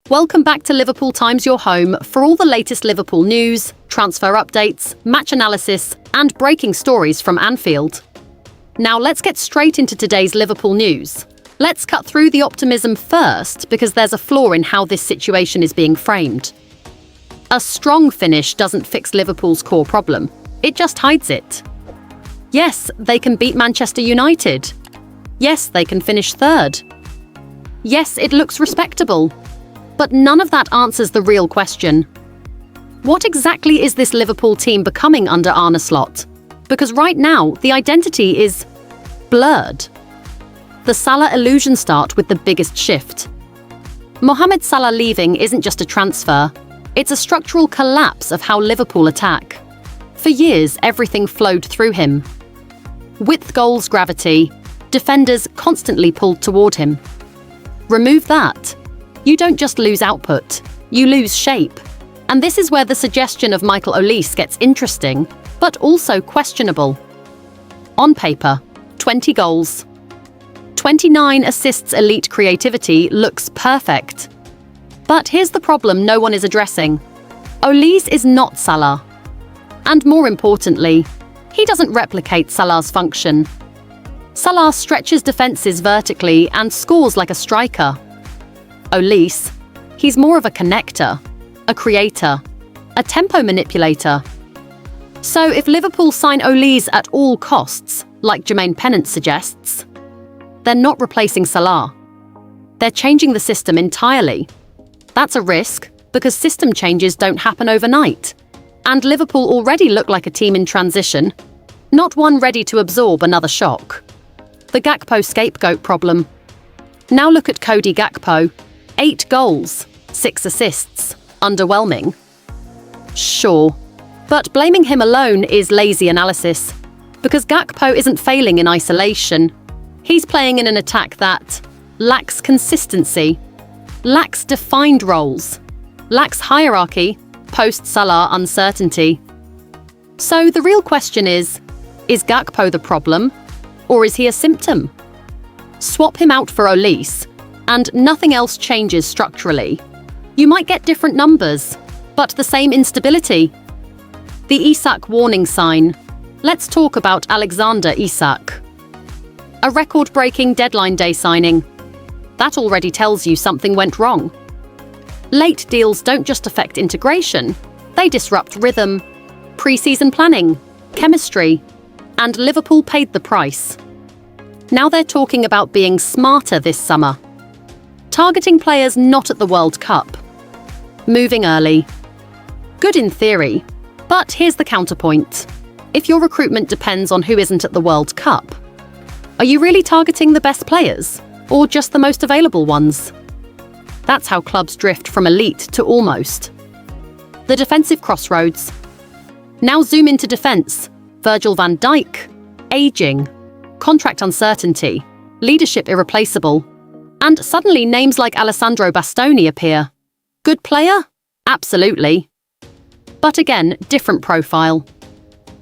Welcome back to Liverpool Times, your home for all the latest Liverpool news, transfer updates, match analysis, and breaking stories from Anfield. Now let's get straight into today's Liverpool news. Let's cut through the optimism first, because there's a flaw in how this situation is being framed. A strong finish doesn't fix Liverpool's core problem, it just hides it. Yes, they can beat Manchester United. Yes, they can finish third. Yes, it looks respectable. But none of that answers the real question. What exactly is this Liverpool team becoming under Arne Slot? Because right now, the identity is blurred. The Salah illusion start with the biggest shift. Mohamed Salah leaving isn't just a transfer, it's a structural collapse of how Liverpool attack. For years, everything flowed through him. Width goals gravity, defenders constantly pulled toward him. Remove that. You don't just lose output, you lose shape. And this is where the suggestion of Michael Olise gets interesting, but also questionable. On paper, 20 goals. 29 assists, elite creativity looks perfect. But here's the problem no one is addressing. Olise is not Salah. And more importantly, he doesn't replicate Salah's function. Salah stretches defences vertically and scores like a striker. Olise, he's more of a connector, a creator, a tempo manipulator. So if Liverpool sign Olise at all costs, like Jermaine Pennant suggests, they're not replacing Salah. They're changing the system entirely. That's a risk, because system changes don't happen overnight. And Liverpool already look like a team in transition, not one ready to absorb another shock. The Gakpo scapegoat problem. Now look at Cody Gakpo. 8 goals, 6 assists. Underwhelming? Sure. But blaming him alone is lazy analysis, because Gakpo isn't failing in isolation. He's playing in an attack that lacks consistency, lacks defined roles, lacks hierarchy, post-Salah uncertainty. So the real question is Gakpo the problem, or is he a symptom? Swap him out for Olise, and nothing else changes structurally. You might get different numbers, but the same instability. The Isak warning sign. Let's talk about Alexander Isak. A record-breaking deadline day signing. That already tells you something went wrong. Late deals don't just affect integration, they disrupt rhythm, pre-season planning, chemistry, and Liverpool paid the price. Now they're talking about being smarter this summer. Targeting players not at the World Cup. Moving early. Good in theory, but here's the counterpoint. If your recruitment depends on who isn't at the World Cup, are you really targeting the best players, or just the most available ones? That's how clubs drift from elite to almost. The defensive crossroads. Now zoom into defence. Virgil van Dijk, ageing, contract uncertainty, leadership irreplaceable, and suddenly names like Alessandro Bastoni appear. Good player? Absolutely. But again, different profile.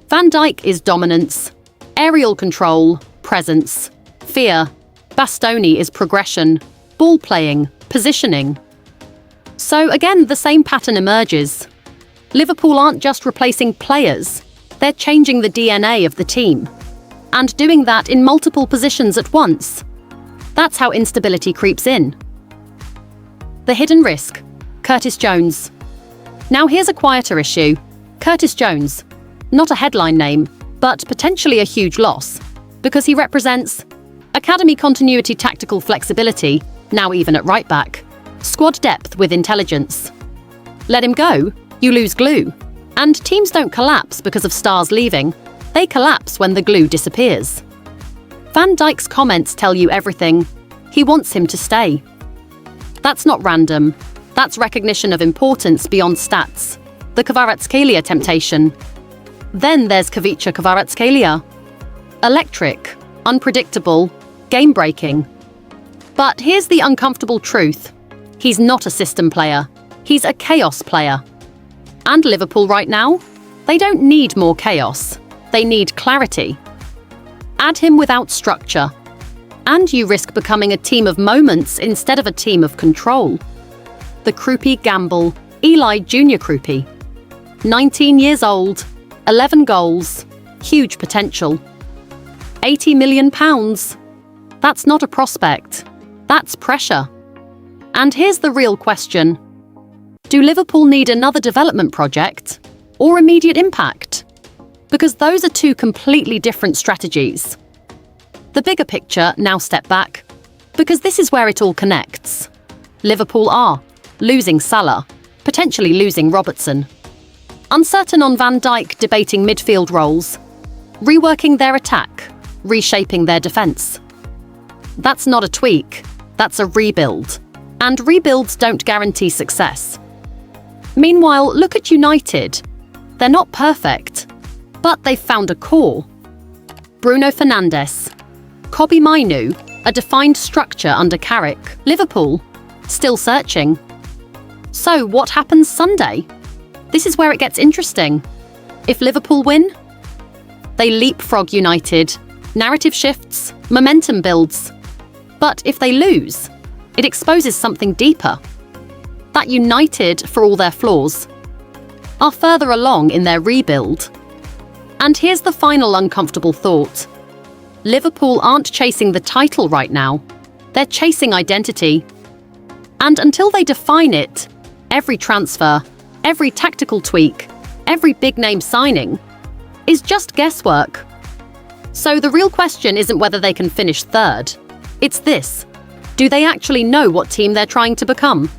Van Dijk is dominance, aerial control, presence, fear. Bastoni is progression, ball playing, positioning. So again, the same pattern emerges. Liverpool aren't just replacing players, they're changing the DNA of the team. And doing that in multiple positions at once. That's how instability creeps in. The hidden risk. Curtis Jones. Now here's a quieter issue. Curtis Jones. Not a headline name, but potentially a huge loss, because he represents academy continuity, tactical flexibility, now even at right back, squad depth with intelligence. Let him go, you lose glue. And teams don't collapse because of stars leaving, they collapse when the glue disappears. Van Dijk's comments tell you everything. He wants him to stay. That's not random. That's recognition of importance beyond stats. The Kvaratskhelia temptation. Then there's Kavica Kvaratskhelia. Electric, unpredictable, game-breaking. But here's the uncomfortable truth. He's not a system player. He's a chaos player. And Liverpool right now? They don't need more chaos. They need clarity. Add him without structure, and you risk becoming a team of moments instead of a team of control. The Krupi gamble, Eli Junior Krupi. 19 years old, 11 goals, huge potential. £80 million. That's not a prospect. That's pressure. And here's the real question. Do Liverpool need another development project or immediate impact? Because those are two completely different strategies. The bigger picture, now step back, because this is where it all connects. Liverpool are losing Salah, potentially losing Robertson. Uncertain on Van Dijk debating midfield roles, reworking their attack, reshaping their defence. That's not a tweak, that's a rebuild. And rebuilds don't guarantee success. Meanwhile, look at United. They're not perfect, but they've found a core. Bruno Fernandes, Kobbie Mainoo, a defined structure under Carrick. Liverpool, still searching. So what happens Sunday? This is where it gets interesting. If Liverpool win, they leapfrog United. Narrative shifts, momentum builds. But if they lose, it exposes something deeper. That United, for all their flaws, are further along in their rebuild. And here's the final uncomfortable thought. Liverpool aren't chasing the title right now. They're chasing identity. And until they define it, every transfer, every tactical tweak, every big-name signing is just guesswork. So the real question isn't whether they can finish third. It's this. Do they actually know what team they're trying to become?